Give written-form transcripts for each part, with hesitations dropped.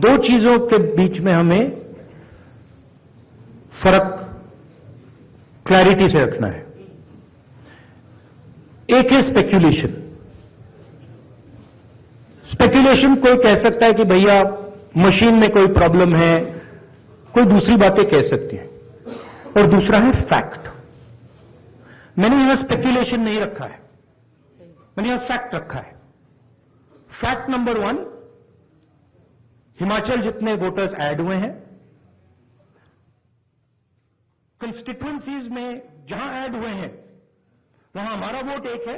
दो चीजों के बीच में हमें फर्क क्लैरिटी से रखना है। एक है स्पेक्यूलेशन। स्पेक्यूलेशन कोई कह सकता है कि भैया मशीन में कोई प्रॉब्लम है, कोई दूसरी बातें कह सकती है, और दूसरा है फैक्ट। मैंने यहां स्पेक्यूलेशन नहीं रखा है, मैंने यहां फैक्ट रखा है। फैक्ट नंबर 1, हिमाचल जितने वोटर्स ऐड हुए हैं, कंस्टिट्यूएंसीज में जहां ऐड हुए हैं वहां हमारा वोट एक है,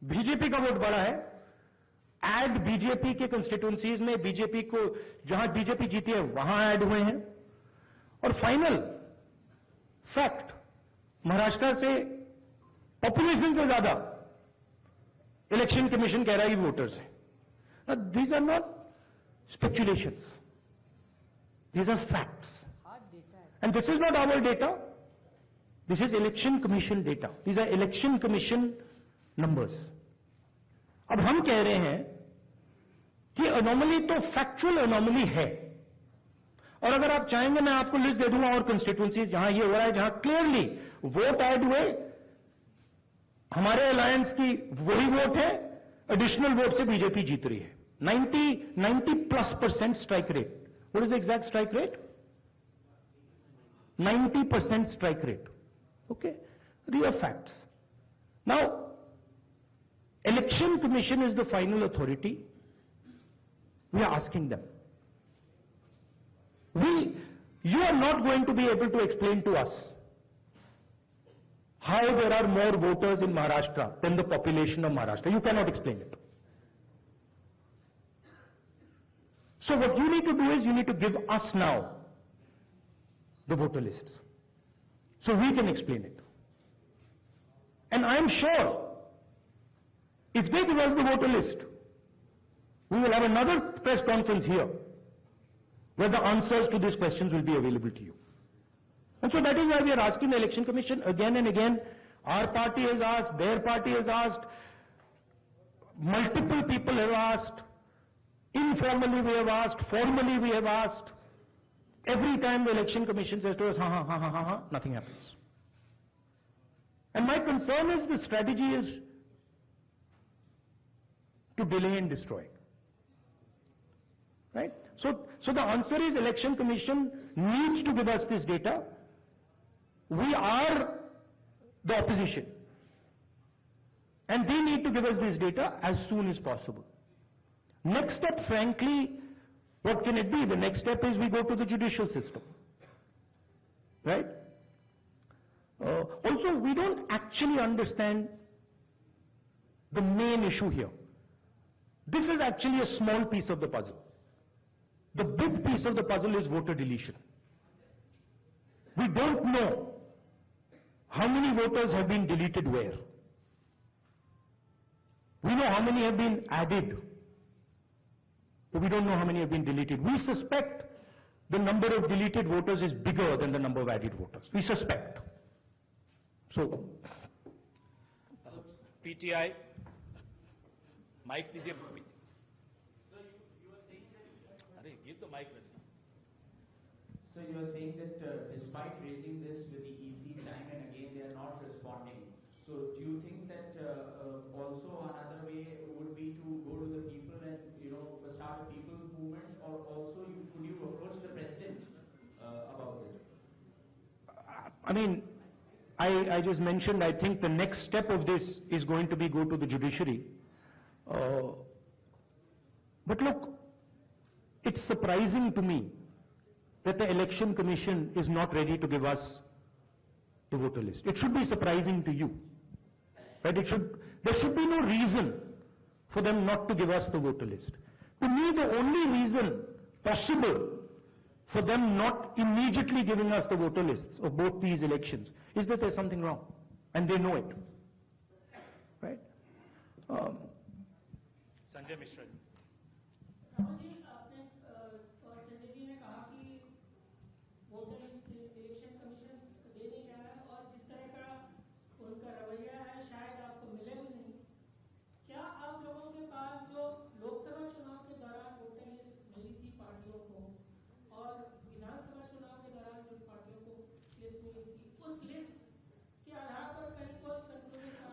बीजेपी का वोट बड़ा है। ऐड बीजेपी के कंस्टिट्यूएंसीज में बीजेपी को जहां बीजेपी जीती है वहां ऐड हुए हैं। और फाइनल फैक्ट, महाराष्ट्र से पॉपुलेशन से ज्यादा इलेक्शन कमीशन कह रहा है वोटर्स है। These are not speculations, these are facts, and this is not our data, this is election commission data, these are election commission numbers. अब हम कह रहे हैं कि अनोमली तो फैक्चुअल अनोमली है, और अगर आप चाहेंगे मैं आपको लिस्ट दे दूंगा और कंस्टिट्यूएंसी जहां ये हो रहा है, जहां क्लियरली वोट ऐड हुए, हमारे अलायंस की वही वोट है, एडिशनल वोट से बीजेपी जीत रही है। 90+ % strike rate. What is the exact strike rate? 90% strike rate. Okay, these are facts. Now, Election Commission is the final authority. We are asking them. You are not going to be able to explain to us how there are more voters in Maharashtra than the population of Maharashtra. You cannot explain it. So what you need to do is you need to give us now the voter lists, so we can explain it. And I am sure if they give us the voter list, we will have another press conference here where the answers to these questions will be available to you. And so that is why we are asking the Election Commission again and again. Our party has asked, their party has asked, multiple people have asked, informally we have asked, formally we have asked. Every time the Election Commission says to us, nothing happens. And my concern is the strategy is to delay and destroy. Right? So the answer is Election Commission needs to give us this data. We are the opposition, and they need to give us this data as soon as possible. Next step, frankly, what can it be? The next step is we go to the judicial system. Right? Also, we don't actually understand the main issue here. This is actually a small piece of the puzzle. The big piece of the puzzle is voter deletion. We don't know how many voters have been deleted where. We know how many have been added, but we don't know how many have been deleted. We suspect the number of deleted voters is bigger than the number of added voters. We suspect. So, PTI, Mike, please. So you are saying that. Give the mic, let's now. So you are saying that despite raising this with the EC time and again they are not responding. So do you think that also another way would be to go to the people and start a people's movement, or also could you approach the president about this? I mean, I just mentioned, I think the next step of this is going to be go to the judiciary. But look, it's surprising to me that the Election Commission is not ready to give us the voter list. It should be surprising to you. Right? There should be no reason for them not to give us the voter list. To me, the only reason possible for them not immediately giving us the voter lists of both these elections is that there's something wrong, and they know it. Right? Sanjay Mishra. Rahul ji, आपने और संजय जी ने कहा कि voter list election commission दे नहीं रहा है, और जिस तरह का उनका रवैया है शायद आपको मिले भी नहीं। क्या आप लोगों के पास जो लोकसभा चुनाव के दौरान वोटर लिस्ट मिली थी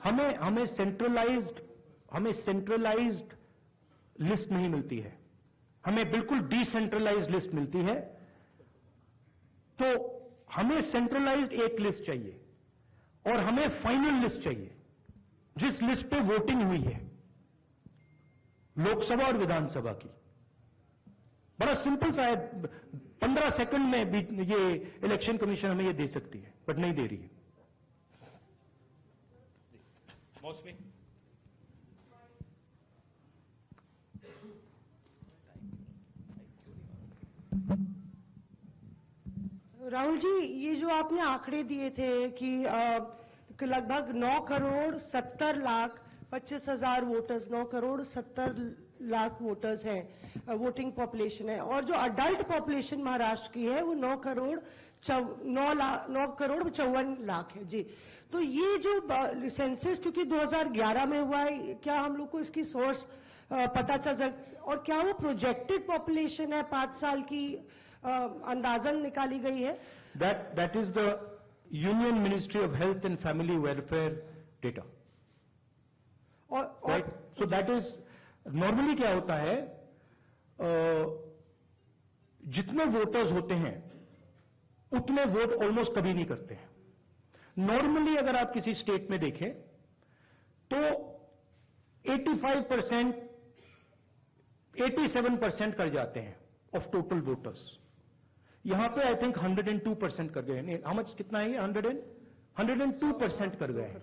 हमें सेंट्रलाइज्ड लिस्ट नहीं मिलती है, हमें बिल्कुल डिसेंट्रलाइज्ड लिस्ट मिलती है। तो हमें सेंट्रलाइज्ड एक लिस्ट चाहिए और हमें फाइनल लिस्ट चाहिए जिस लिस्ट पे वोटिंग हुई है, लोकसभा और विधानसभा की। बड़ा सिंपल सा है, 15 सेकंड में भी ये इलेक्शन कमीशन हमें ये दे सकती है, बट नहीं दे रही है। मौसमी, राहुल जी, ये जो आपने आंकड़े दिए थे कि लगभग 9 करोड़ 70 लाख 25,000 वोटर्स, 9 करोड़ 70 लाख वोटर्स हैं, वोटिंग पॉपुलेशन है, और जो अडल्ट पॉपुलेशन महाराष्ट्र की है वो 9 करोड़ 54 लाख है जी। तो ये जो सेंसस क्योंकि 2011 में हुआ है, क्या हम लोग को इसकी सोर्स पता चल सकता, और क्या वो प्रोजेक्टेड पॉपुलेशन है 5 साल की अंदाजन निकाली गई है? That is the Union Ministry of Health and Family Welfare data. Right? So that is normally क्या होता है, जितने वोटर्स होते हैं उतने वोट ऑलमोस्ट कभी नहीं करते हैं। नॉर्मली अगर आप किसी स्टेट में देखें तो 85%, 87% कर जाते हैं ऑफ टोटल वोटर्स। यहां पे आई थिंक 102% कर गए हैं। हाउ मच, कितना है ये? 102% कर गए हैं।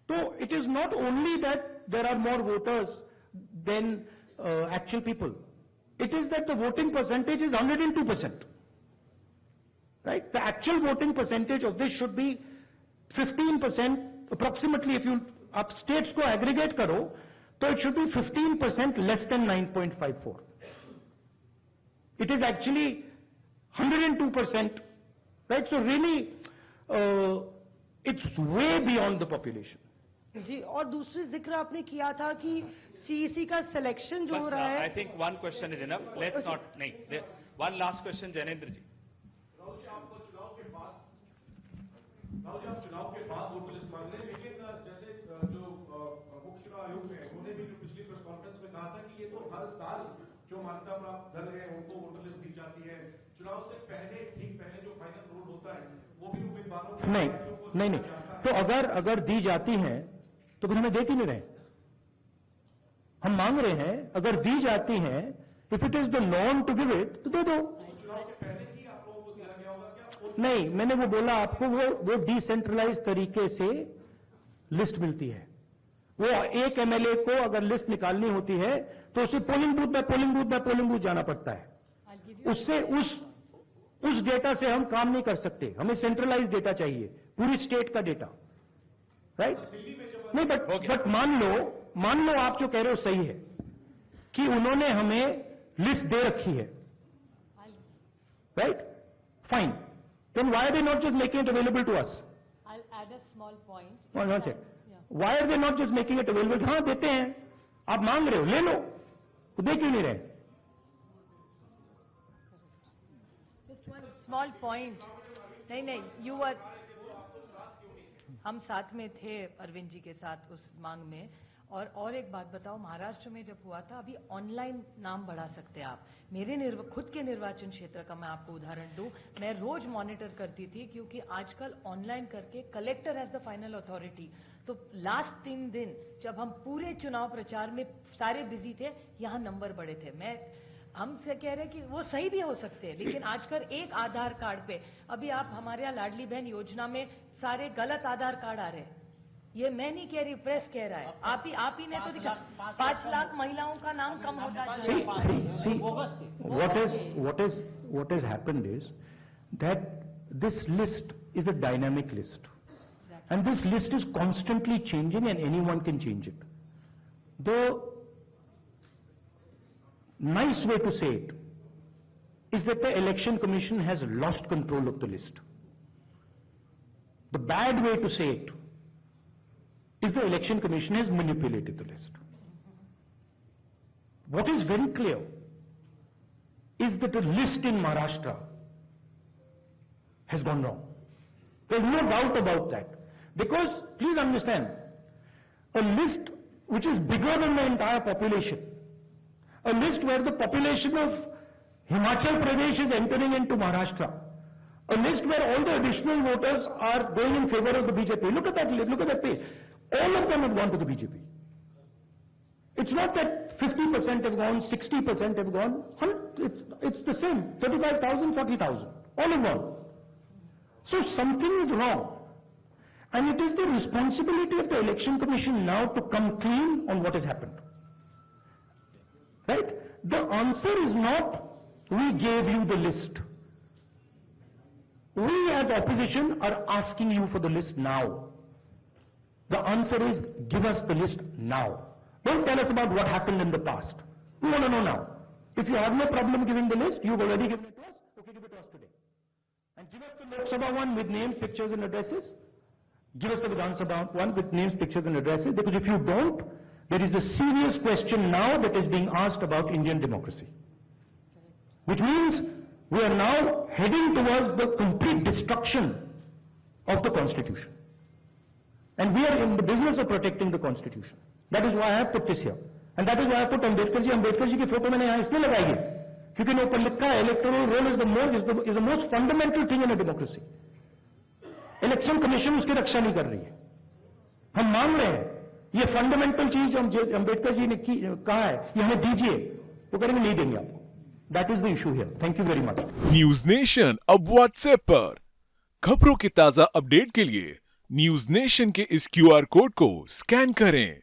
तो it is not only that there are more voters than actual people, it is that the voting percentage is 102%, right? The actual voting percentage of this should be 15% approximately. If you आप states को aggregate करो तो it should be 15% less than 9.54. It is actually 102%, right? So really, it's way beyond the population. जी, और दूसरी जिक्र आपने किया था कि सीईसी का सिलेक्शन जो हो रहा है। I think one question is enough, let's not, नहीं, वन लास्ट क्वेश्चन जैनेंद्र जी। राहुल जी, आपको चुनाव के बाद वोटर लिस्ट मांग रहे हैं, लेकिन जैसे जो मुख्य चुनाव आयोग है उन्होंने भी पिछली प्रेस कॉन्फ्रेंस में कहा था कि ये तो हर साल जो मान्यता प्राप्त दल है उनको वोटर लिस्ट दी जाती है, चुनाव से पहले, ठीक पहले जो फाइनल रूल होता है वो भी उम्मीदवारों को नहीं। तो अगर दी जाती हैं तो फिर हमें दे क्यों नहीं रहे? हम मांग रहे हैं, अगर दी जाती हैं, if it is the norm to give it तो दे दो। चुनाव के पहले ही आप लोगों को दिया गया होगा क्या? नहीं, मैंने वो बोला आपको, वो डिसेंट्रलाइज तरीके से लिस्ट मिलती है। वो एक एमएलए को अगर लिस्ट निकालनी होती है तो उसे पोलिंग बूथ जाना पड़ता है। उससे उस डेटा से हम काम नहीं कर सकते, हमें सेंट्रलाइज डेटा चाहिए, पूरी स्टेट का डेटा, राइट? नहीं, बट मान लो आप जो कह रहे हो सही है कि उन्होंने हमें लिस्ट दे रखी है, right? Fine, then why are they not just making it available to us? I'll add a small point. One second, why are they not just making it available? हाँ, देते हैं, आप मांग रहे हो, ले लो, तो दे क्यों नहीं रहे? Just one small point. नहीं, you were, हम साथ में थे अरविंद जी के साथ उस मांग में। और एक बात बताओ, महाराष्ट्र में जब हुआ था, अभी ऑनलाइन नाम बढ़ा सकते हैं आप। मेरे खुद के निर्वाचन क्षेत्र का मैं आपको उदाहरण दूं, मैं रोज मॉनिटर करती थी क्योंकि आजकल ऑनलाइन करके collector has the final authority. तो लास्ट 3 दिन जब हम पूरे चुनाव प्रचार में सारे बिजी थे, यहाँ नंबर बढ़े थे। हमसे कह रहे कि वो सही भी हो सकते हैं, लेकिन आजकल एक आधार कार्ड पे, अभी आप हमारे यहाँ लाडली बहन योजना में सारे गलत आधार कार्ड आ रहे हैं। ये मैं नहीं कह रही, प्रेस कह रहा है। आप ही ने तो दिखा, 5 लाख महिलाओं का नाम कम होता है। What has happened is that this list is a dynamic list, and this list is constantly changing, and anyone can change it. The nice way to say it is that the Election Commission has lost control of the list. The bad way to say it is the Election Commission has manipulated the list. What is very clear is that the list in Maharashtra has gone wrong. There is no doubt about that. Because, please understand, a list which is bigger than the entire population, a list where the population of Himachal Pradesh is entering into Maharashtra, a list where all the additional voters are going in favor of the BJP. Look at that list, look at that page. All of them have gone to the BJP. It's not that 50% have gone, 60% have gone. It's the same. 35,000, 40,000. All have gone. So something is wrong. And it is the responsibility of the Election Commission now to come clean on what has happened. Right? The answer is not, we gave you the list. We as opposition are asking you for the list now. The answer is, give us the list now. Don't tell us about what happened in the past. We want to know now. If you have no problem giving the list, you've already given it to us, okay, give it to us today. And give us the Lok Sabha one with names, pictures and addresses. Give us the Vidhan Sabha one with names, pictures and addresses, because if you don't, there is a serious question now that is being asked about Indian democracy. Which means we are now heading towards the complete destruction of the Constitution. And we are in the business of protecting the Constitution. That is why I have put this here. And that is why I put Ambedkar ji की photo मैंने यहाँ इसलिए लगाई है क्योंकि उन्हें ऊपर लिखा है electoral roll is the most fundamental thing in a democracy. Election commission उसकी रक्षा नहीं कर रही है. हम मांग रहे हैं ये फंडामेंटल चीज अम्बेडकर जी ने कहा है ये हमें दीजिए, वो करेंगे नहीं देंगे आपको. That is the issue here. Thank you very much. News nation अब व्हाट्सएप पर खबरों की ताजा अपडेट के लिए न्यूज नेशन के इस QR कोड को स्कैन करें.